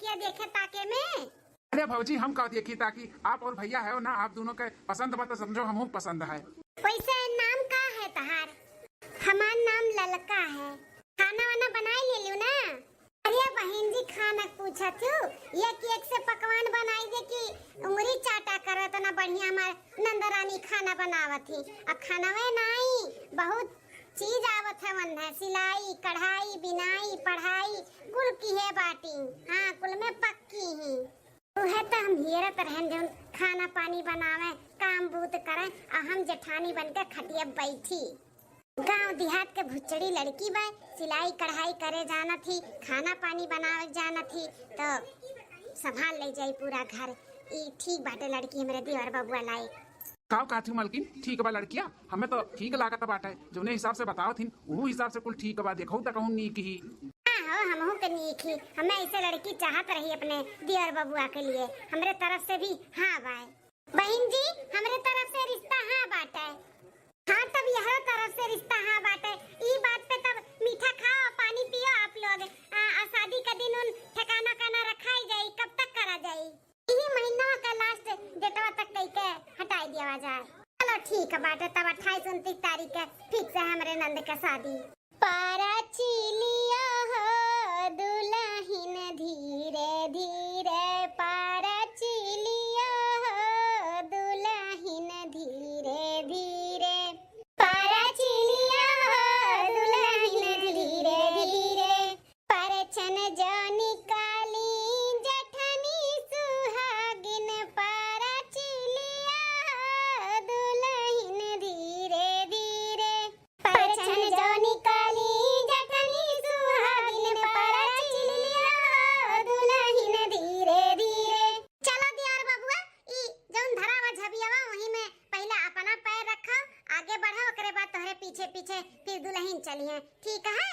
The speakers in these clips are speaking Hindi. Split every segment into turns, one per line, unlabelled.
किया देखे ताके में।
अरे भौजी हम कह देखी ताकि आप और भैया है ना, आप दोनों के पसंद बा तो समझो हमहू पसंद है।
वैसे नाम का है तहार? हमार नाम ललका है। खाना वाना बनाई ले लियो ना? अरे बहन जी खाना पूछा तू एक से पकवान बनाई दे कि उंगली चाटा करत ना बढ़िया हमार नंदरानी खाना बनावत थी। अब खाना में नहीं बहुत चीज आवत है मन है, सिलाई कढ़ाई बिनाई पढ़ाई कुल की है बाटी। हाँ कुल में पक्की ही है तो हम हेरत रहन जो खाना पानी बनावे काम बूत करे और हम जेठानी बनकर खटिया बैठी। गांव देहात के भुचड़ी लड़की बा, सिलाई कढ़ाई करे जाना थी, खाना पानी बनावे जाना थी तो संभाल ले जाई पूरा घर। ई ठीक बाटे लड़की हमरे देवर बबुआ लायक।
का कहती मलकिन ठीक बा लड़किया, हमें तो ठीक लागत बाटे जोने हिसाब से बताओ थी वो हिसाब से कुल ठीक बा। देखो त कहूं नीक ही
हमहू के नीक ही। हमें ऐसे लड़की चाहत रही अपने देवर बबुआ के लिए। हमरे तरफ से भी हाँ बाय। बहन जी हमरे तरफ से रिश्ता हाँ बाटे। हाँ तब यह तरफ से रिश्ता हाँ बाटे। ई बात पे तब मीठा खाओ पानी पियो आप लोग। शादी का दिन उन ठिकाना काना रखाई जाई, कब तक करा जाई? यही महीना का लास्ट डेटवा तक कई के हटाई दिया जाए। चलो ठीक है बाटे तब 28-29 तारीख के फिक्स है हमरे नंद का शादी। पारा चिलिया हो दुल्हन धीरे धीरे, पारा चिलिया हो दुल्हन धीरे धीरे, पारा चिलिया हो दुल्हन धीरे धीरे, परछन जो निकाली जेठनी सुहागिन, पारा चिलिया हो दुल्हन धीरे धीरे, परछन जो निकाली जेठनी सुहागिन, पारा चिलिया हो दुल्हन धीरे धीरे। चलो दियार बबुआ ई जौन धरावा झबियावा वही में पहले अपना पैर रखो, आगे बढ़ो ओकरे बाद तोहरे पीछे पीछे फिर दुल्हन चलिए। ठीक है?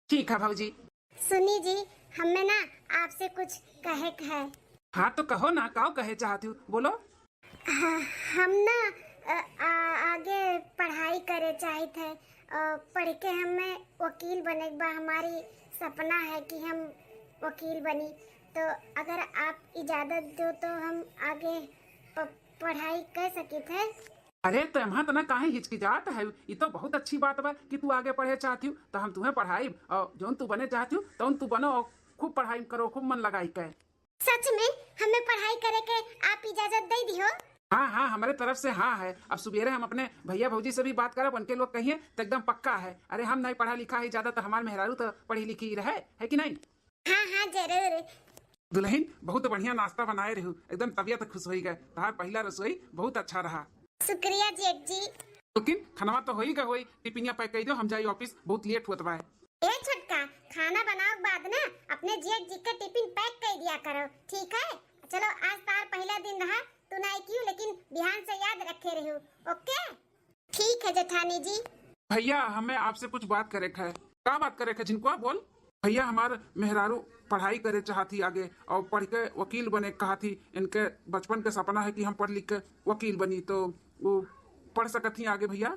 ठीक है भौजी।
सुनी जी हमें ना आपसे कुछ कहे है।
हाँ तो कहो ना, का कहे चाहती हूँ बोलो।
हम ना आगे पढ़ाई करे चाहत है, पढ़ के हमें वकील बने बा। हमारी सपना है कि हम वकील बनी, तो अगर आप इजाजत दो तो हम आगे पढ़ाई कर सके थे।
अरे तो यहाँ तो ना काहे हिचकिचाहट है, ये तो बहुत अच्छी बात बा कि तू आगे पढ़े चाहती हूँ तो हम तुम्हें पढ़ाई और जो तू बने चाहती हूँ तो तू बनो और खूब पढ़ाई करो, खूब मन लगाई के।
सच में हमें पढ़ाई करे के आप इजाजत दे दियो?
हाँ हाँ हमारे तरफ से हाँ है। अब सुबेरे हम अपने भैया भौजी से भी बात करब, उनके लोग कहिए तो एकदम पक्का है। अरे हम नहीं पढ़ा लिखा है ज्यादा तो हमारे मेहरारू तो पढ़ी लिखी रहे है कि नहीं?
हाँ हाँ जरूर।
दुल्हन बहुत बढ़िया नाश्ता बनाए रहू, एकदम तबियत खुश हो गए। तुम्हारा पहला रसोई बहुत अच्छा रहा।
शुक्रिया जेठ जी।
लेकिन खाना तो हो ही गई, टिफिनिया पैक कर दो, हम जाए ऑफिस, बहुत लेट हुआ बा।
ए छोटका खाना बनाओ बाद ना अपने जेठ जी का टिफिन पैक कर दिया करो, ठीक है? चलो आज तार पहला दिन रहा, तू नहीं क्यों लेकिन ध्यान से याद रखे रहो। ओके ठीक है जेठानी जी।
भैया हमें आपसे कुछ बात करे है। क्या बात करे है जिनको आप बोल? भैया हमारे मेहरारू पढ़ाई करे चाहती आगे और पढ़ के वकील बने कहा थी। इनके बचपन के सपना है कि हम पढ़ लिख के वकील बनी, तो वो पढ़ सकती आगे भैया।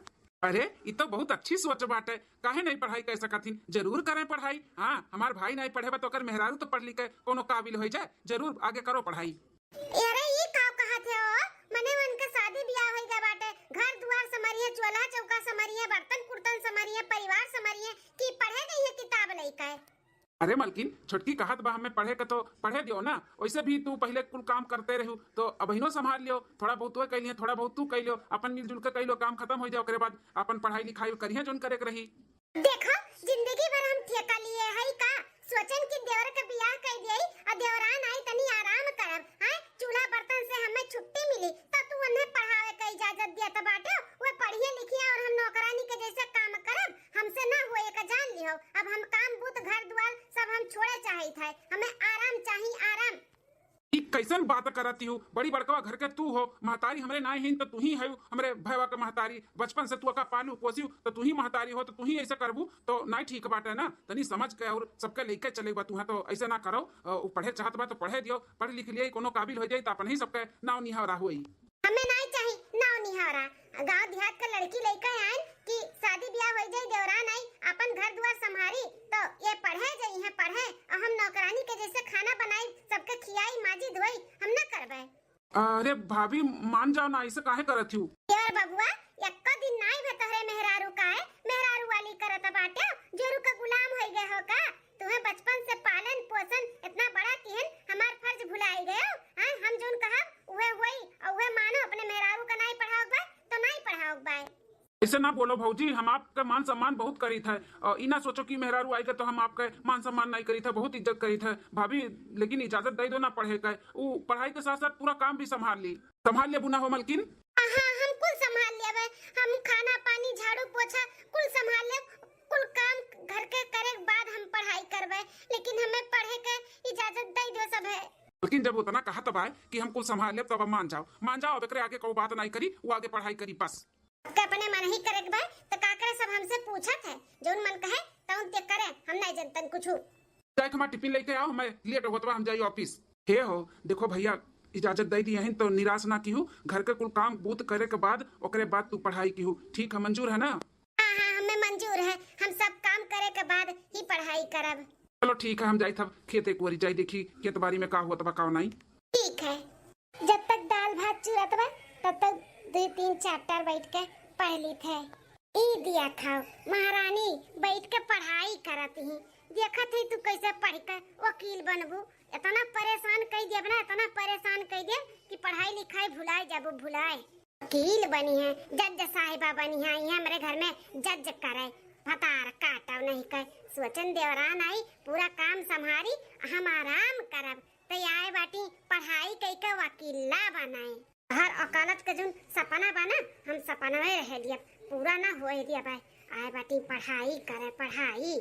अरे ये तो बहुत अच्छी सोच बात है, काहे नहीं पढ़ाई कर सकती? जरूर करें पढ़ाई। हाँ हमारे भाई नहीं पढ़े तो अगर मेहरारू तो पढ़ लिख के कोनो काबिल हो जाए, जरूर आगे करो पढ़ाई।
अरे ये का कहा थे ओ? मने मन के शादी ब्याह हो गया बाटे, घर द्वार समरिए, चूल्हा चौका समरिए, बर्तन कुर्तन समरिए, परिवार समरिए कि पढ़े नहीं है किताब लइका है।
अरे मलकिन छोटकी कहत बा हमें पढ़े के तो पढ़े दियो ना, वैसे भी तू पहले कुल काम करते रहू तो अबहिनो संभाल लियो। थोड़ा बहुत तो कह लियो, थोड़ा बहुत तू कह लियो, अपन मिलजुल के कह लो, काम खत्म हो जाए ओकरे बाद अपन पढ़ाई लिखाई करिए जोन करे के रही।
देखो जिंदगी भर हम ठेका लिए है का सोचन कि देवर के बियाह कर दिए और देवरान आई तनी आराम करब हैं, चूल्हा बर्तन से हमें छुट्टी मिली तो तू उन्हें पढ़ावे का इजाजत दिया तो बाटे वो पढ़िए लिखिए और हम नौकरानी के जैसे काम करब, हमसे ना होए का जान लियो। अब हम काम बूत घर द्वार सब हम छोड़े चाहिए थे, हमें आराम चाहिए आराम।
कैसन बात करती हूँ, बड़ी बड़कवा घर के तू हो, महतारी हमरे ना ही तो तू ही है हमरे भैया के महतारी, बचपन से तू का पालू पोसी तो तू ही महतारी हो, तो तू ही ऐसे करबू तो नहीं ठीक बाटे ना। तनी समझ के और सबके लेके चले बा, तू है तो ऐसे ना करो। पढ़े चाहत बा तो पढ़े दियो, पढ़ लिख लिए कोनो काबिल हो जाए तो अपन ही सबके नाव निहारा हुई।
हमें नहीं चाहिए नाव निहारा, गांव देहात का लड़की लेकर आए कि शादी ब्याह हो जाए, देवरान आई अपन घर द्वार संभारी तो ये पढ़े जाई है, पढ़े और हम नौकरानी के जैसे खाना बनाई, सब
अरे भाभी मान जाओ ना, ऐसे काहे करत हूँ।
यार बबुआ यक्का दिन नाई भतहरे मेहरारू का है, मेहरारू वाली करत बाटे, जोरू का गुलाम हो गए हो का? तुम्हें बचपन से पालन पोषण इतना बड़ा किहन हमार फर्ज भुलाई गए हो। हां हम जोन कहा उहे होई और उहे मानो, अपने मेहरारू का नहीं पढ़ाओ बा तो नहीं पढ़ाओ बा।
ऐसे ना बोलो भौजी, हम आपका मान सम्मान बहुत करी था और इना सोचो कि मेहरारू आएगा तो हम आपका मान सम्मान नहीं करी था, बहुत इज्जत करी था भाभी। लेकिन इजाजत दे दो ना पढ़े का, वो पढ़ाई के साथ साथ पूरा काम भी संभाल ले बुना हो मलकिन।
हां हम कुल संभाल लेबे, हम खाना पानी झाड़ू पोछा कुल संभाल ले, कुल काम घर के करे के बाद हम पढ़ाई करबे, लेकिन हमें पढ़े के इजाजत दे दो सब है।
लेकिन जब उतना कहा तब आए कि हम कुल संभाल ले, तब मान जाओ। अब एकरे आगे कोई बात नहीं करी, वो आगे पढ़ाई करी बस।
के अपने मन ही करे बा तो का करे, सब हमसे पूछत है, जोन मन कहे तौन ते करे, हम नहीं जनतन कुछ।
जाए हमारा टिफिन लेके आओ, मैं लेट होत बा, हम जाई ऑफिस। हे हो देखो भैया, इजाजत दे दी है तो निराश ना की हूँ, घर के कुल काम बूत करे के बाद ओकरे बाद तू पढ़ाई की हूँ, ठीक है? मंजूर है ना?
हाँ हाँ हमें मंजूर है, हम सब काम करे के बाद ही पढ़ाई करब।
चलो ठीक है, हम जाई तब खेत एक बारी जाई देखी खेत बाड़ी में का हुआ तब का नहीं।
ठीक है, जब तक दाल भात चूरत बा तब तक 2-3 चैप्टर बैठ के पढ़ ली थे। ई दिया खाओ महारानी, बैठ के पढ़ाई करत ही, देखत है तू कैसे पढ़ के वकील बनबू। इतना परेशान कर दिया ना, इतना परेशान कर दिया कि पढ़ाई लिखाई भुलाए जाबू, भुलाए। वकील बनी है, जज साहिबा बनी है, यहाँ मेरे घर में जज करे, भतार काटव नहीं कर, सोचन देवरान आई पूरा काम संभारी, हम आराम करब। तो आए बाटी पढ़ाई कई के वकीला बनाए। हर अकालत के जो सपना बना, हम सपना में रह लिया, पूरा ना हो दिया भाई। आए बाटी पढ़ाई करे, पढ़ाई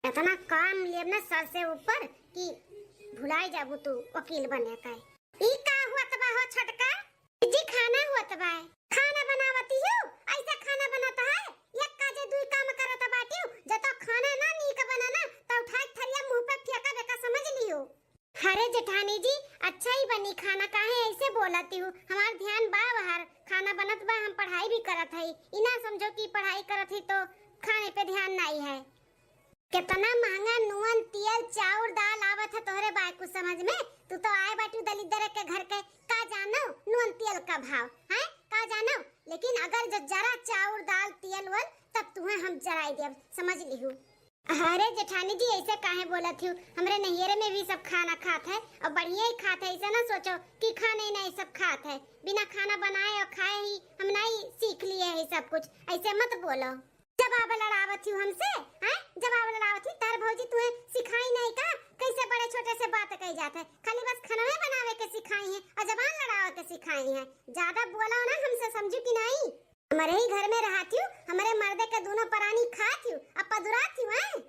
इतना काम लेब ना सर से ऊपर कि भुलाई जाबू तू वकील बने का। ई का हुआ तबा हो छटका जी, खाना हुआ तबा, खाना बनावती हो, ऐसा खाना बनाता है, एक काजे दुई काम करत बाटी हो, जब खाना ना नीक बनाना तो उठा के थरिया मुंह पे फेंका बेका, समझ लियो। अरे जेठानी जी अच्छा ही बनी खाना, काहे ऐसे बोलती हूँ, हमार ध्यान बा बाहर खाना बनत बा, हम पढ़ाई भी करत है, इना समझो कि पढ़ाई करत ही तो खाने पे ध्यान नहीं है। कितना महंगा नून तेल चाउर दाल आवत है तोहरे बाय कुछ समझ में? तू तो आए बाटू दलिद्र के घर के, का जानो नून तेल का भाव है, का जानो? लेकिन अगर जरा चाउर दाल तेल वन तब तुम्हें हम जराई देब, समझ लिहू। अरे जेठानी जी ऐसे काहे बोलत हूँ, हमरे नैहरे में भी सब खाना खात है और बढ़िया ही खात है, ऐसे ना सोचो कि खाने नहीं सब खात है, बिना खाना बनाए और खाए ही हम नहीं सीख लिए है सब कुछ, ऐसे मत बोलो। जवाब लड़ावत हूँ हमसे, हैं? जवाब लड़ावत हूँ, तार भौजी तुम्हें सिखाई नहीं का कैसे बड़े छोटे से बात कही जाता है, खाली बस खाना बनावे के सिखाई है और जबान लड़ावे के सिखाई है। ज्यादा बोलो ना हमसे, समझू कि नहीं? हमारे ही घर में रहती हूँ, हमारे मर्दे के दोनों परानी खाती हूँ, अब पदुराती हूँ। हैं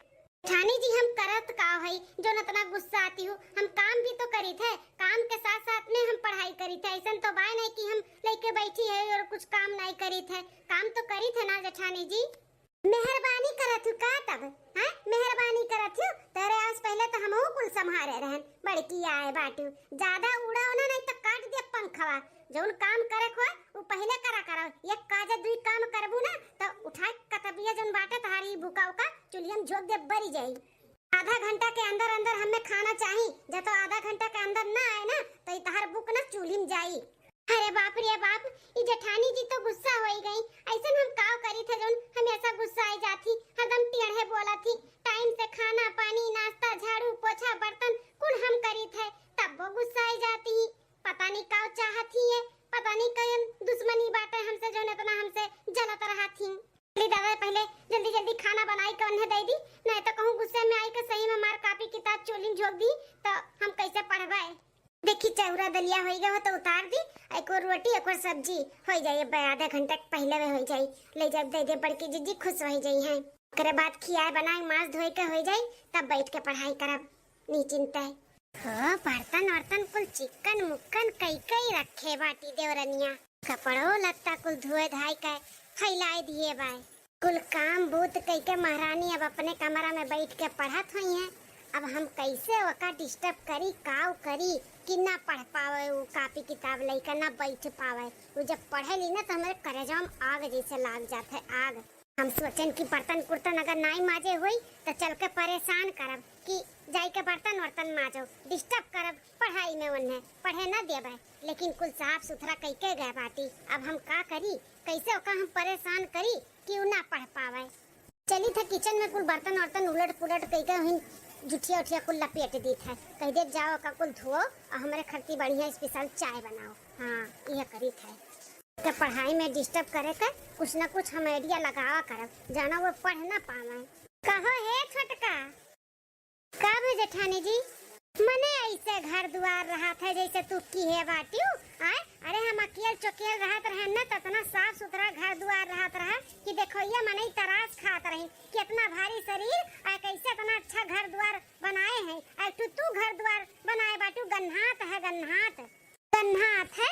ठानी जी हम करत का है जो इतना गुस्सा आती हूँ, हम काम भी तो करी थे, काम के साथ साथ में हम पढ़ाई करी थे, ऐसा तो बाय नहीं कि हम लेके बैठी है और कुछ काम नहीं करी थे, काम तो करी थे ना जेठानी जी। मेहरबानी करत हूँ का तब, हैं? मेहरबानी करत हूँ, तेरे आस पहले तो हम कुल संभारे रहन, बड़की आए बाटू, ज्यादा उड़ाओ ना नहीं तो काट दे पंखवा, जोन काम करे को वो पहले करा करो, एक काजे दुई काम करबू ना तो उठा कतबिया जोन बाटे तहारी भूकाव का चुलियम झोक दे बरी जाई। आधा घंटा के अंदर अंदर हमें खाना चाहिए, जब तो आधा घंटा के अंदर ना आए ना तो तहार बुक ना चूल्ही में जाई। अरे बाप रे बाप, ये जेठानी जी तो गुस्सा हो गई, ऐसा हम काव करी थे जोन हमेशा गुस्सा आई जाती, हरदम टेढ़े बोला थी, टाइम से खाना पानी नाश्ता झाड़ू पोछा बर्तन कुल हम करी थे, तब वो गुस्सा आई जाती, पता नहीं काव चाहती है, पता नहीं कौन दुश्मनी बातें हमसे जो इतना हमसे जलत रहा थी। दादा पहले जल्दी जल्दी खाना बनाई के उन्हें दे दी, नहीं तो कहूँ गुस्से में आई के सही में मार कापी किताब चोली झोंक दी तो हम कैसे पढ़वाए। देखी चौरा दलिया हो गया हो तो उतार दी, एक और रोटी एक और सब्जी हो जाए, आधा घंटा पहले में हो जाए, ले जब दे दे बड़की जीजी खुश हो जाई है, करे बाद खियाए बनाए मांस धोए के हो जाए, तब बैठ के पढ़ाई करब निचिंत है। हो बर्तन वर्तन कुल चिकन मुक्कन कई कई रखे बाटी देवरनिया, कपड़ो लत्ता कुल धोए धाई के फैलाए दिए बाय, कुल काम बूत कई के महारानी अब अपने कमरा में बैठ के पढ़त हुई है। अब हम कैसे वका डिस्टर्ब करी काव करी कि ना पढ़ पावे, वो कापी किताब लेकर ना बैठ पावे, वो जब पढ़े ली ना तो हमारे करेजा में आग जैसे लाग जाते है आग। हम सोचन कि बर्तन कुर्तन अगर नहीं माजे हुई तो चल के परेशान करब कि जाई के बर्तन वर्तन माजो, डिस्टर्ब करब पढ़ाई में, उन्हें पढ़े ना देवे, लेकिन कुल साफ सुथरा कई के गए बाटी। अब हम का करी, कैसे ओका हम परेशान करी कि उ ना पढ़ पावे। चली था किचन में कुल बर्तन वर्तन उलट पुलट कई के हुई जुठिया उठिया कुल लपेट दी था। कह दे जाओ का कुल धो और हमारे खर्ची बढ़िया स्पेशल चाय बनाओ। हाँ यह करी था। तो पढ़ाई में डिस्टर्ब करे कर कुछ ना कुछ हम आइडिया लगावा करब, जाना वो पढ़ ना पावे। कहो है छोटका, कब जेठानी जी? मने ऐसे घर द्वार रहा था जैसे तू की है बाटियो। आए अरे हम अकेल चौकेल रहत रहे न, तो इतना साफ सुथरा घर द्वार रहत रहा कि देखो ये मने तरास खात रही कितना भारी शरीर और कैसे इतना अच्छा घर द्वार बनाए हैं। और तू घर द्वार बनाए बाटू गन्हात है, गन्हात है।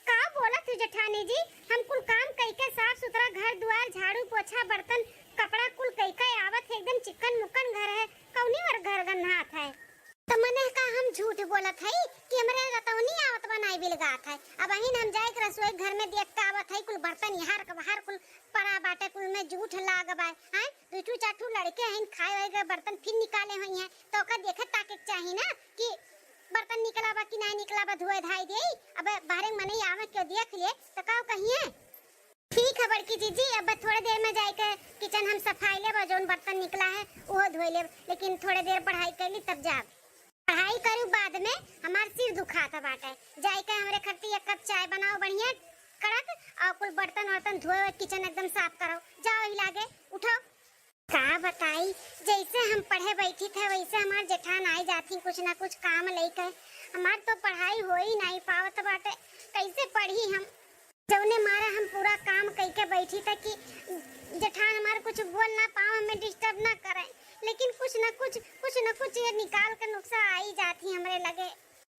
का बोला तू जेठानी जी? हम कुल काम कई साफ सुथरा घर द्वार झाड़ू पोछा बर्तन कपड़ा कुल कई आवत है, एकदम चिकन मुकन घर है। कौनी और घर गन्हात है? तो मने का हम झूठ बोलत है कि हमरे रतौनी आवत बनाई बिलगात है। अब अहिन हम जाए के रसोई घर में देख के आवत है कुल बर्तन यहाँ के बाहर कुल पड़ा बाटे, कुल में झूठ लागबाय हैं। दूठू चाठू लड़के हैं खाए वाए के बर्तन फिर निकाले हुई हैं, तो ओका देखे ताके चाहिए ना कि बर्तन निकला बा कि नहीं निकला बा, धोए धाई दे। अब बाहर मने आवे के देख ले तो का कहिए ठीक है बड़की जीजी। अब थोड़े देर में जाके किचन हम सफाई ले, जोन बर्तन निकला है वो धोए ले, लेकिन थोड़े देर पढ़ाई कर ली तब जाब। पढ़ाई करूँ बाद में हमार सिर दुखाता बाटे। जाके हमरे खट्टी एक कप चाय बनाओ बढ़िया कड़क और कुल बर्तन वर्तन धोए, किचन एकदम साफ करो। जाओ ही लागे उठो। का बताई, जैसे हम पढ़े बैठी थे वैसे हमार जेठान आई जाती कुछ ना कुछ काम लेकर। हमार तो पढ़ाई हो ही नहीं पावत बाटे, कैसे पढ़ी हम। जौने मारा हम पूरा काम करके बैठी था कि जेठान हमारे कुछ बोल ना पाओ, हमें डिस्टर्ब ना करें, लेकिन कुछ ना कुछ ये निकाल कर नुक्सा आई जाती हमरे लगे।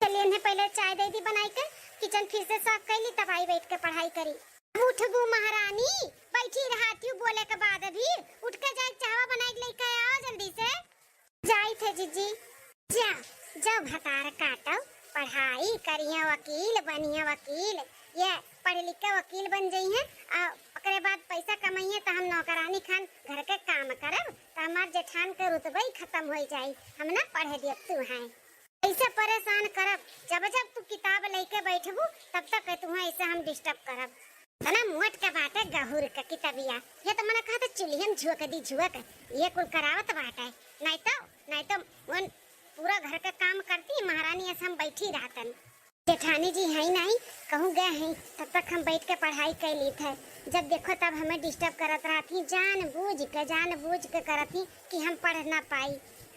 चलिए इन्हें पहले चाय दे दी बनाई कर, किचन फिर से साफ कर ली, तब आई बैठ के पढ़ाई करी। उठबू महारानी, बैठी रहती हूँ बोले के बाद अभी उठ के जाए चावा बनाई लेके आओ जल्दी से। जाई थे जीजी, जा भतार काटो, पढ़ाई करिए वकील बनिए वकील। ये पढ़ लिख के वकील बन जाई है और ओकरे बाद पैसा कमाइए तो हम नौकरानी खान घर के काम करब, तो हमार जेठान के रुतबा ही खत्म हो जाई। हम ना पढ़े दियब तू हैं ऐसे परेशान करब। जब तू किताब लेके बैठबू तब तक तुम्हें ऐसे हम डिस्टर्ब करब। तना मोट के बाटे गहुर के किताबिया, ये तो मने कहते चुलियन झुक दी झुक ये कुल करावत बाटे। नहीं तो वन पूरा घर का काम करती महारानी ऐसे हम बैठी रहतन। जेठानी जी है नहीं कहूँ गए हैं, तब तक हम बैठ के पढ़ाई कर ली थे। जब देखो तब हमें डिस्टर्ब करत रहती, जानबूझ के करती कि हम पढ़ ना पाई।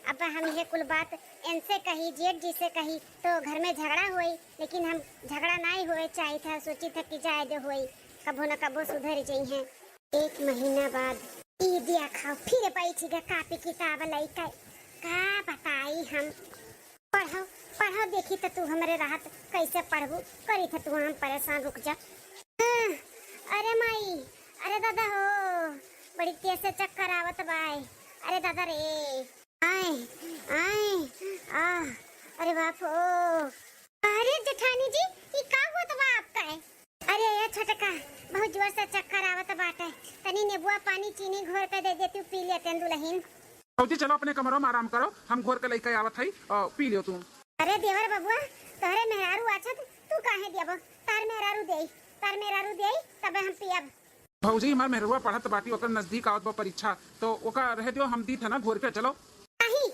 अब हम ये कुल बात इनसे कही, जेठ जी से कही तो घर में झगड़ा हुई, लेकिन हम झगड़ा नहीं हुए चाहिए था। सोची था कि जाए जो हुई कबो न कबो सुधर जाई हैं। 1 महीना बाद ईदिया खाओ फिर बैठी गा कापी किताब लेके। का बताई हम पढ़ो देखी तो तू हमारे राहत कैसे पढ़बू करी थे तू हम परेशान। रुक जा। अरे माई, अरे दादा हो, बड़ी तेज से चक्कर आवत बाय। अरे दादा रे, आए अरे बाप हो। अरे जेठानी जी ये का हुआ तो आपका है? अरे ये छोटका बहुत जोर से चक्कर आवत बाटे, तनी नींबुआ पानी चीनी घोर के दे देती पी लेते दुल्हन।
जी चलो अपने कमरों में आराम करो, हम घोर के लेके आवत है पी लियो तुम।
अरे देवर बबुआ तोहरे मेहरारू अच्छा तू काहे दियब? तार मेहरारू देई तबे हम पियब।
भौजी हमार मेहरुआ पढ़त बाटी, ओकर नजदीक आवत बा परीक्षा, तो ओका रह दियो, हम दी थे ना घोर के। चलो
नहीं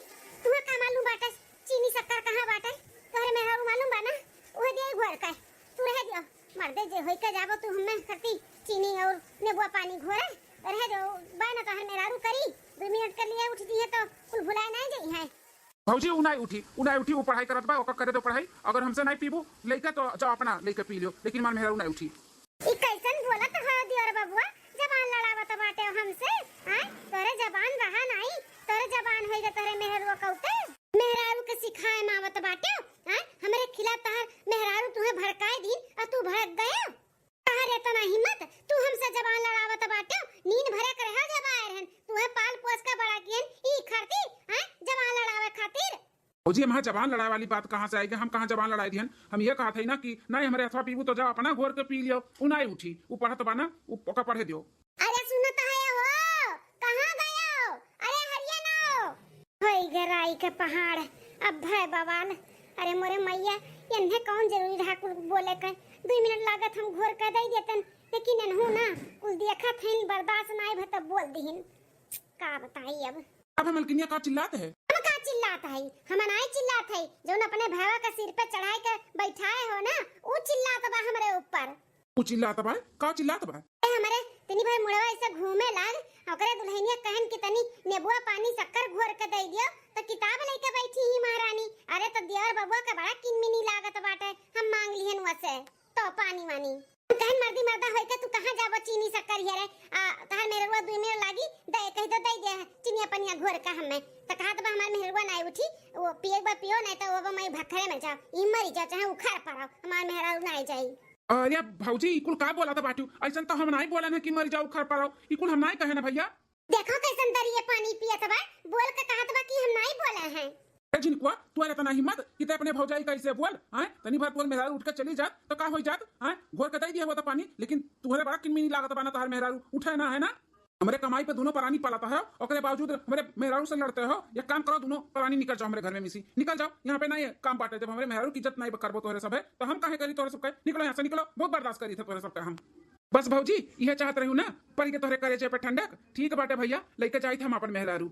तुम्हें का मालूम बाटे चीनी शक्कर कहां बाटे? तोहरे मेहरारू मालूम बा ना, ओहे देई घोर के। तू रह दियो, मर्दे जे होई के जाबो तू हमें करती चीनी और नींबू पानी घोरे रह दो बा ना। तोहरे मेहरारू करी 2 मिनट के लिए उठ दी है तो कुल भुलाए नहीं जाई है।
भौजी उनाई उठी वो पढ़ाई करत बा, ओका करे दो पढ़ाई। अगर हमसे नहीं पीबू लेके तो जाओ अपना लेके पी लियो, लेकिन मार मेहरा उनाई उठी।
ई कैसन बोलत है दियोर बबुआ, जबान लड़ावत बाटे हमसे। हां तोरे जबान रहा नहीं, तोरे जबान होई ग तोरे मेहरुआ कहते मेहरारू के सिखाए मावत बाटे। हां हमरे खिलाफ तहर मेहरारू तुहे भड़काए दिन और तू भड़क गया। तहरे तो ना हिम्मत तू हमसे जबान लड़ावत बाटे। नींद भरे कर रहा जब आए रहन तुहे पाल पोस के बड़ा कियन ई खातिर। हां जबान लड़ावे खातिर।
भौजी हम जबान लड़ाई वाली बात कहाँ से आएगी? हम कहाँ जबान लड़ाई दिहन? हम ये कहा था ना कि नहीं हमारे अथवा पीबू तो जाओ अपना घोर के पी लियो। उनाई उठी वो पढ़त बा ना, वो पढ़े दियो।
अरे सुनत है हो कहां गयो? अरे हरियाणा होई गराई के पहाड़ अब भय बवाल। अरे मोरे मैया इन्हें कौन जरूरी रहा कुल बोले का 2 मिनट लागत हम घोर कर दई देतन लेकिन इन्हू ना कुल देखा थइन बर्दाश्त नाई भ तब बोल दीहिन का बताई अब
मलकिनिया का चिल्लाते है
हम का चिल्लात है हम नाई चिल्लात है जोन अपने भैया का सिर पे चढ़ाए के बैठाए हो ना वो चिल्लात बा हमरे ऊपर
तू चिल्लाता बा का चिल्लाता बा
हमारे तनी भाई मुड़वा ऐसे घूमे लाग ओकरे दुल्हनिया कहन कि तनी नेबुआ पानी शक्कर घोर के दे दियो तो किताब लेके बैठी ही महारानी अरे तो दियर बबुआ का बड़ा किनमिनी लागत बाटे हम मांग लिहन वसे तो पानी वानी कहन मर्दी मर्दा होय के तू कहां जाबो चीनी शक्कर हिरे तहर मेहरुआ 2 मिनट लागी दे कहि तो दे दे चीनी पनिया घोर का हमें तो कहत बा हमार मेहरुआ नहीं उठी वो पिए बा पियो नहीं तो वो मैं भखरे में जा ई मरी जा चाहे उखाड़ पड़ाओ हमार मेहरा नहीं जाई
अरे भौजी इकुल का बोला था बाटू ऐसा तो हम नहीं बोला ना कि मर जाओ खर पड़ो इकुल हम नहीं कहे ना भैया
देखो कैसन दरिए पानी पियत बा बोल के कहत बा कि हम नहीं बोले हैं
जिनकुआ तू इतना हिम्मत कि ते अपने भौजाई कैसे बोल हैं तनी भर तोर मेहरारू उठ के चली जात तो का हो जात हैं घोर के दई दिया हुआ था पानी लेकिन तुम्हारे बड़ा किनमिनी लागत बना तोहर मेहरारू उठे ना है ना हमारे कमाई पे दोनों प्राणी पालाता है और बावजूद हमारे मेहरारू से लड़ते हो या काम करो दोनों प्राणी निकल जाओ हमारे घर में मिसी निकल जाओ यहाँ पे नहीं काम बांटे जब हमारे मेहरारू की इज्जत नहीं करबो तोहरे सब है तो हम काहे करी तोहरे सब निकलो यहाँ से निकलो बहुत बर्दाश्त करी थे तोहरे सब हम बस भौजी यह चाहत रही ना पर के तोहरे करे पे ठंडक ठीक बाटे भैया लेके जाई थे हम अपन मेहरारू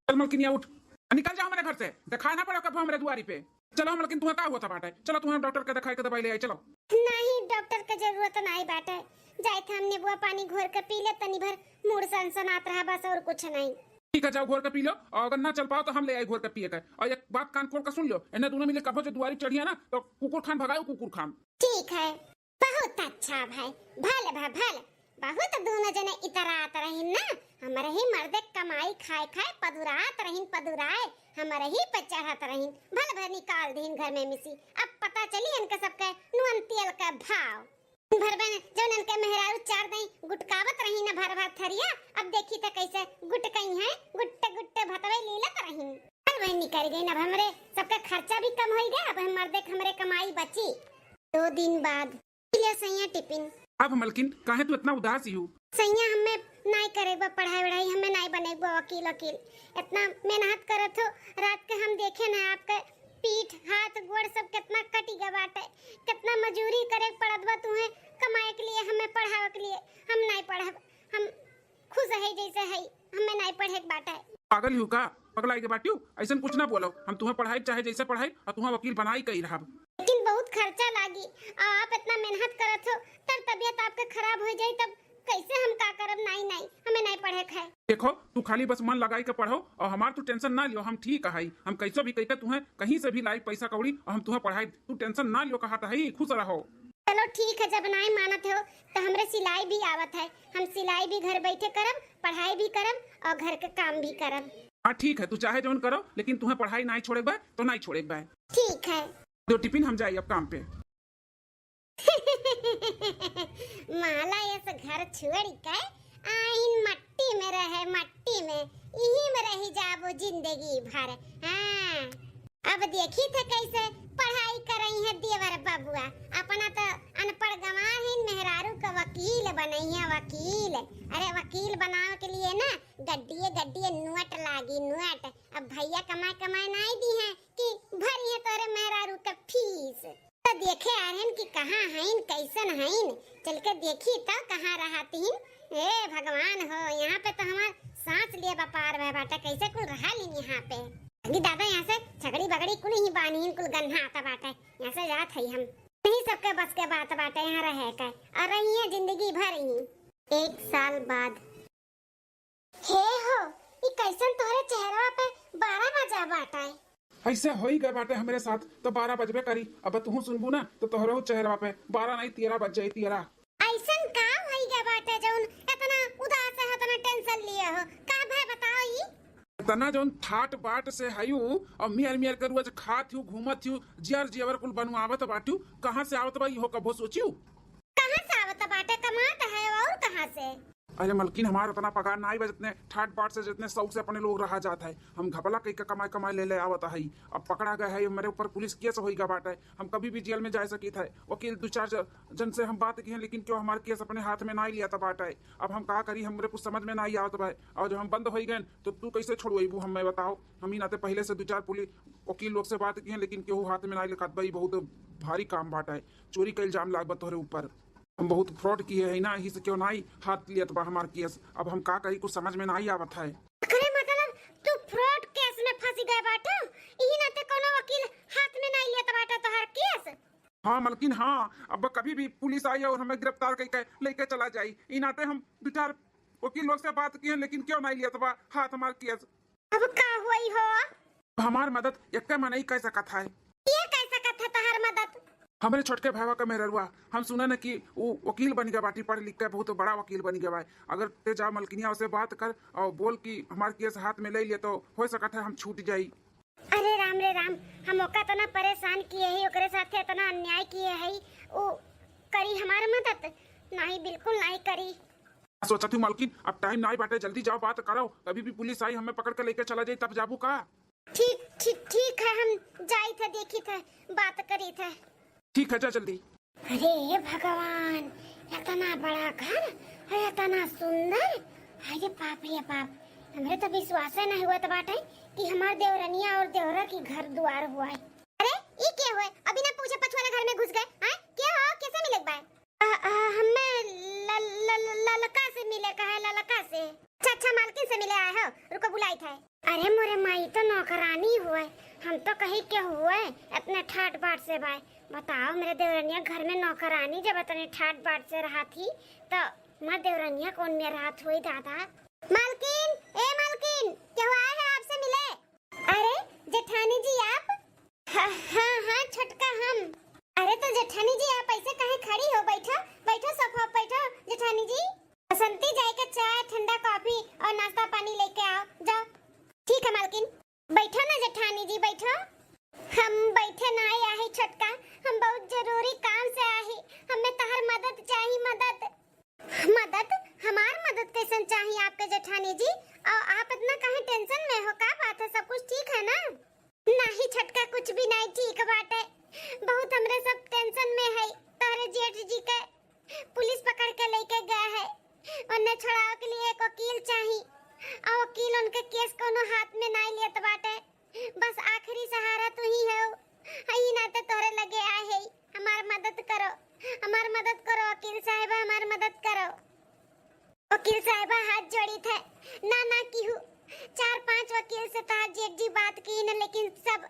चल मलकिनिया उठ निकल जाओ हमारे घर से दिखाए ना पड़ो कब हमारे दुआरी पे चलो हम लेकिन तुम्हें का हुआ था बाटे चलो तुम्हें डॉक्टर के दिखाई के दवाई ले आई चलो
नहीं डॉक्टर की जरूरत नहीं बाटे जाए थे हमने बुआ पानी घोर के पी ले तनी भर मूड सनसनात रहा बस और कुछ नहीं
ठीक है जाओ घोर के पी लो और अगर ना चल पाओ तो हम ले आए घोर के पिए का और एक बात कान खोल कर सुन लो इन्हें दोनों मिले कहो जो दुआरी चढ़िया ना तो कुकुर खान भगाओ कुकुर खान
ठीक है बहुत अच्छा भाई भले बहुत दोनों जने इतरात रही ना हमारे ही मर्दे कमाई खाए पदुरात रहीन पदुराए हमारे ही पे चढ़त रहीन भल भर निकाल दीन घर में मिसी अब पता चली इनके सबके नुन तेल का भाव भर बन जब इनके मेहरारू चार दई गुटकावत रही ना भर भर थरिया अब देखी तो कैसे गुटकई है गुट्टे गुट्टे भतवे लीलत रहीन भल भर निकल गई ना हमरे सबका खर्चा भी कम हो गया अब हम मर्दे हमरे कमाई बची 2 दिन बाद ले सैया टिफिन
अब मलकिन काहे तू इतना उदास ही हो
सैया हमें नहीं करेगा पढ़ाई वढ़ाई हमें नहीं बनेगा वकील इतना मेहनत करत हो रात के हम देखे ना आपके पीठ हाथ गोड़ सब कितना कटी गया बाटे कितना मजूरी करे पड़त बा तुम्हें कमाए के लिए हमें पढ़ावे के लिए हम नहीं पढ़ब हम खुश है जैसे है हमें नहीं पढ़े के बाटे
पागल ही हो का पगलाई के बाटियो ऐसा कुछ ना बोलो हम तुम्हें पढ़ाई चाहे जैसे पढ़ाई और तुम्हें वकील बनाई कही रहा
लेकिन बहुत खर्चा लागी आप इतना मेहनत करत हो तब तबीयत आपके खराब हो जाए तब कैसे हम का करब नहीं हमें नहीं पढ़े खाए
देखो तू खाली बस मन लगाई के पढ़ो और हमार तू टेंशन ना लियो हम ठीक है हम कैसे भी कह तुम्हें कहीं से भी लाई पैसा कौड़ी और हम तुम्हें पढ़ाई तू टेंशन ना लियो कहा था खुश रहो
चलो ठीक है जब नहीं मानत हो तो हमरे सिलाई भी आवत है हम सिलाई भी घर बैठे करब पढ़ाई भी करब और घर के काम भी करब
हाँ ठीक है तू चाहे जोन करो लेकिन तुम्हें पढ़ाई नहीं छोड़ेगा तो नहीं छोड़ेगा
ठीक है
जो टिफिन हम जाए अब काम पे
माला ये घर छोड़ के आइन मट्टी में रहे मट्टी में यही में रही जाबो जिंदगी भर हाँ अब देखी थे कैसे पढ़ाई कर रही है देवर बबुआ अपना तो अनपढ़ गंवा है मेहरारू का वकील बनई है वकील अरे वकील बनावे के लिए ना गड्डिए नुअट लागी नुअट अब भैया कमाए नहीं दी है कि भरी है तोरे मेहरारू का फीस तो देखे आ रहे कि कहाँ हैं कैसन हैं चल के देखी तो कहाँ रहती ए भगवान हो यहाँ पे तो हमार सांस लिए व्यापार है बाटा कैसे कुल रहा ली यहाँ पे अभी दादा यहाँ से छगड़ी बगड़ी कुल ही बानी कुल गन्हा आता बाटा यहाँ से जात है हम नहीं सबके बस के बात बाटा यहाँ रहे का और रही है जिंदगी भर ही 1 साल बाद हे हो ये कैसन तोहरे चेहरा पे 12 बजा बाटा है
ऐसे हो ही गए बाटे हमारे साथ तो 12 बजबे करी अब तू सुनबू ना तो तोहरो चेहरा पे 12 नहीं 13 बज जाए 13
ऐसन का होई गया बाटे जौन इतना उदास है इतना टेंशन लिए हो का भाई बताओ ई
तना जोन ठाट बाट से हयू और मियर करू आज खात हूँ घूमत हूँ जियर जियर कुल बनवावत बाटू कहाँ से आवत बा इहो कबो सोचियो
कहाँ से आवत बाटे कमात है और कहाँ से
अरे मलकिन हमारा इतना पगार ना आई जितने ठाट बाट से जितने शौक से अपने लोग रहा जाता है। हम घपला कई का कमाई कमाई ले आवता है। अब पकड़ा गया है, मेरे ऊपर पुलिस केस होगा बाटा है। हम कभी भी जेल में जा सकी था। वकील 2-4 जन से हम बात की है, लेकिन क्यों हमारे केस अपने हाथ में ना ही लिया था बाटा है। अब हम कहा करी, हमरे कुछ समझ में ना ही आवत भाई। और जब हम बंद हो गए तो तू कैसे छोड़वेबू हमें बताओ। हम ही नाते पहले से 2-4 पुलिस वकील लोग से बात की है, लेकिन क्यों हाथ में ना ही लिखा भाई। बहुत भारी काम बाटा है। चोरी का इल्जाम लागत तोहरे ऊपर। हम बहुत फ्रॉड किए है ना, ही से क्यों ना ही हाथ लिया बा हमार केस। अब हम का करी, कुछ समझ में ना ही आवत है।
अरे मतलब तू फ्रॉड केस में फंस गए बाटा, यही नाते कोनो वकील हाथ में नहीं लेता बाटा तोहर केस।
हाँ मलकिन हाँ, अब कभी भी पुलिस आई और हमें गिरफ्तार करके लेके चला जाई। इन नाते हम 2-4 वकील लोग से बात की है, लेकिन क्यों नहीं लिया बा हाथ हमार केस।
अब का हुई हो?
हमार मदद एक में नहीं कर सकत है।
ये कैसा कथा तोहर मदद?
हमारे छोटके भाईवा का मेहररुआ, हम सुना न कि वो वकील बन गया बाटी, पढ़ लिख के बहुत बड़ा वकील बन गया भाई। अगर ते जा मलकिनिया से बात कर और बोल कि हमारे केस हाथ में ले लिए तो हो सकता है हम छूट जाई।
अरे राम रे राम, हम ओका तना परेशान किए है, ओकरे साथे इतना अन्याय किए है। ओ करी हमार मदद? नहीं, बिल्कुल नहीं करी।
सोचा थी मलकिन अब टाइम नहीं बाटे, जल्दी जाओ बात करो। कभी भी पुलिस आई हमें पकड़ के लेके चला जाए तब जाबू का।
ठीक ठीक ठीक है, हम जाई थे, देखी थे, बात करी थे।
ठीक है, जा जल्दी।
अरे भगवान, इतना बड़ा घर है, इतना सुंदर। अरे बाप रे बाप, हमें तो विश्वास नहीं हुआ था बाटे कि हमार देवरनिया और देवरा की घर द्वार हुआ है। अरे ये क्या हुआ? अभी ना पूछे पछुआरे घर में घुस गए हैं? क्या हो? कैसे मिले बाय? हमें ललका से मिले। कहा ललका से? अच्छा मालकिन से मिले आए हो, रुको बुलाई था। अरे मोरे माई तो नौकरानी हुआ, हम तो कहीं क्या हुआ इतने ठाट बाट से भाई। बताओ, मेरे देवरनिया घर में नौकरानी जब इतने ठाट बाट से रहा थी तो माँ देवरनिया कौन में रात हुई दादा। मालकिन, ए मालकिन, क्या हुआ है? आपसे मिले। अरे जेठानी जी आप? हाँ छोटका हम। अरे तो जेठानी जी आप ऐसे कहीं खड़ी हो? बैठो बैठो, सोफा पे बैठो जेठानी जी। बसंती जाए के चाय, ठंडा कॉफी और नाश्ता पानी लेके आओ, जाओ। ठीक है मालकिन, बैठो ना जेठानी जी, बैठो। हम बैठे ना आए छोटका, हम बहुत जरूरी काम से आए। हमें तहर मदद चाहिए। मदद? मदद? हमार मदद कैसे चाहिए आपके जेठानी जी? और आप इतना कहीं टेंशन में हो? का बात है, सब कुछ ठीक है ना? नहीं छोटका, कुछ भी नहीं ठीक बात है। बहुत हमरे सब टेंशन में है। तहरे जेठ जी के पुलिस पकड़ के लेके गए है, उन्हें छुड़ावे के लिए एक वकील चाहिए। और वकील उनके केस कोनो हाथ में नहीं लेत बाटे। बस आखिरी सहारा तू ही है। हई नाते तोरे लगे आए है, हमार मदद करो, हमार मदद करो वकील साहिबा, हमार मदद करो। वकील साहिबा हाथ जोड़ी थे, ना की हूँ। 4-5 वकील से ताज जेठ जी बात की न, लेकिन सब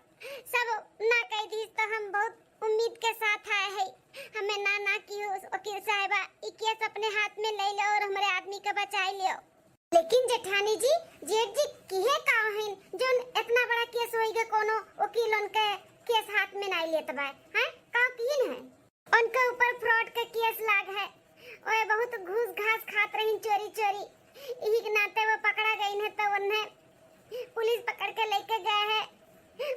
ना कह दी। तो हम बहुत उम्मीद के साथ आए हैं। हमें ना की हूँ वकील साहिबा, ई केस अपने हाथ में ले लो और हमारे आदमी को बचाई लियो। लेकिन जेठानी जी, जेठ जी किहे का हैं जो इतना बड़ा केस होइगे, कोनो वकील उनके केस हाथ में नहीं लेत बा हैं? का किन है? उनके ऊपर फ्रॉड का केस लाग है। ओए बहुत घूस घास खात रही चोरी। यही के नाते वो पकड़ा गई है, तो उन्हें पुलिस पकड़ के लेके गए है।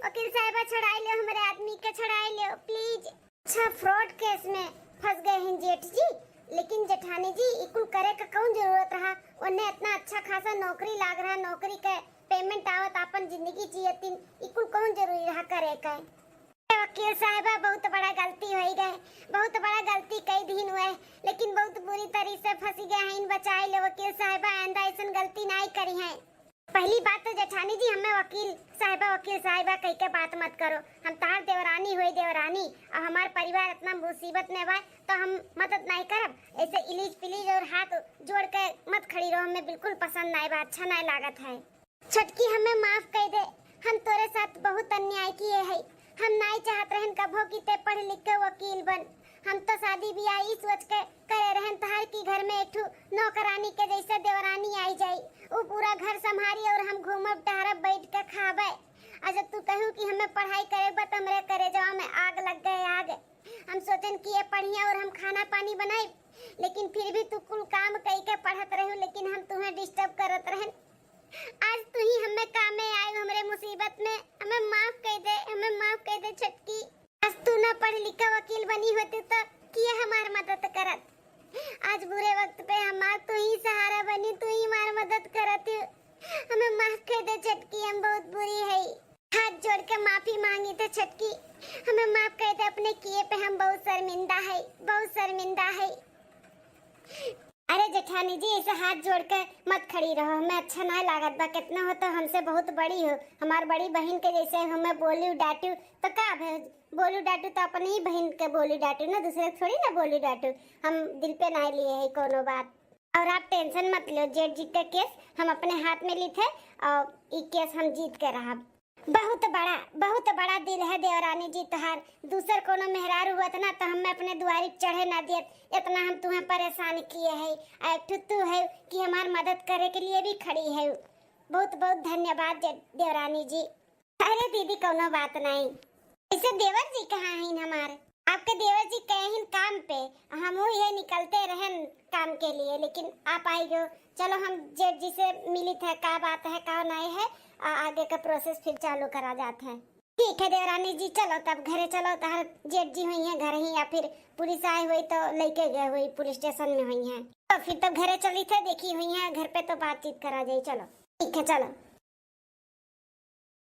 वकील साहिबा छुड़ाई लियो, हमारे आदमी के छुड़ाई लियो प्लीज। अच्छा, फ्रॉड केस में फंस गए हैं जेठ जी, लेकिन जेठानी जी इकुल करे का कौन जरूरत रहा? उन्हें इतना अच्छा खासा नौकरी लाग रहा, नौकरी के पेमेंट आवत, अपन जिंदगी जियतिन, इकुल कौन जरूरी रहा करे का? वकील साहिबा बहुत बड़ा गलती हो गए, बहुत बड़ा गलती कई दिन हुए, लेकिन बहुत बुरी तरह से फंसी गए हैं। इन बचाए ले वकील साहिबा, आइंदा ऐसा गलती नहीं करी है। पहली बात तो जेठानी जी, हमें वकील साहिबा कह के बात मत करो। हम तार देवरानी हुई देवरानी, और हमार परिवार इतना मुसीबत में बा तो हम मदद नहीं करब। ऐसे इलीज पिलीज और हाथ जोड़ के मत खड़ी रहो, हमें बिल्कुल पसंद नहीं बा, अच्छा नहीं लागत है। छटकी हमें माफ कर दे, हम तोरे साथ बहुत अन्याय किए है। हम नहीं चाहत रहन कभो कि ते पढ़ लिख के वकील बन। हम तो शादी ब्याह ई सोच के करे रहन तहार की घर में एक नौकरानी के जैसे देवरानी आई जाई, वो पूरा घर संभारी और हम घूमब टहरब बैठ के खाबे। आज तू कहू कि हमें पढ़ाई करे बत हमरे करे जवा में आग लग गए आग। हम सोचन कि ये पढ़िया और हम खाना पानी बनाई, लेकिन फिर भी तू कुल काम कई के पढ़त रहू, लेकिन हम तुम्हें डिस्टर्ब करत रहन। आज तू ही हमें कामे आई हमरे मुसीबत में, हमें माफ कर दे, हमें माफ कर दे छटकी। आज तू ना पढ़ लिखा वकील बनी होती तो किए हमार मदद करत। आज बुरे वक्त पे हमार तू ही सहारा बनी, तू ही हमार मदद करत। हमें माफ कर दे छटकी, हम बहुत बुरी है। हाथ जोड़ के माफी मांगी थे छटकी, हमें माफ कर दे, अपने किए पे हम बहुत शर्मिंदा है, बहुत शर्मिंदा है। अरे जेठानी जी ऐसे हाथ जोड़कर मत खड़ी रहो, हमें अच्छा ना लागत बा। कितना हो तो हमसे बहुत बड़ी हो, हमार बड़ी बहन के जैसे हो। मैं बोलू डांटू तो का बोलू डांटू तो अपनी ही बहन के बोलू डांटू ना, दूसरे थोड़ी ना बोलू डांटू। हम दिल पे ना लिए है कोनो बात। और आप टेंशन मत लो, जेठ जी का केस हम अपने हाथ में ली थे और ये केस हम जीत के रहा। बहुत बड़ा दिल है देवरानी जी तोहार। दूसर कोनो मेहरार हुआ ना तो हम अपने दुआरी चढ़े ना दियत। इतना हम तुम्हें परेशान किए है, एक तू है कि हमार मदद करे के लिए भी खड़ी है। बहुत बहुत धन्यवाद देवरानी जी। अरे दीदी कोनो बात नहीं। ऐसे देवर जी कहाँ हैं हमारे? आपके देवर जी गए हैं काम पे, हम ये निकलते रहन काम के लिए, लेकिन आप आई गो। चलो हम जेठ जी से मिली थे, क्या बात है क्या नहीं है, आगे का प्रोसेस फिर चालू करा जाते हैं। ठीक है देवरानी जी, चलो तब घरे चलो। तार जेठ जी हुई है घर ही, या फिर पुलिस आई हुई तो लेके गए हुई, पुलिस स्टेशन में हुई है तो फिर तब घरे चली थे, देखी हुई है घर पे तो बातचीत करा जाए। चलो ठीक है चलो।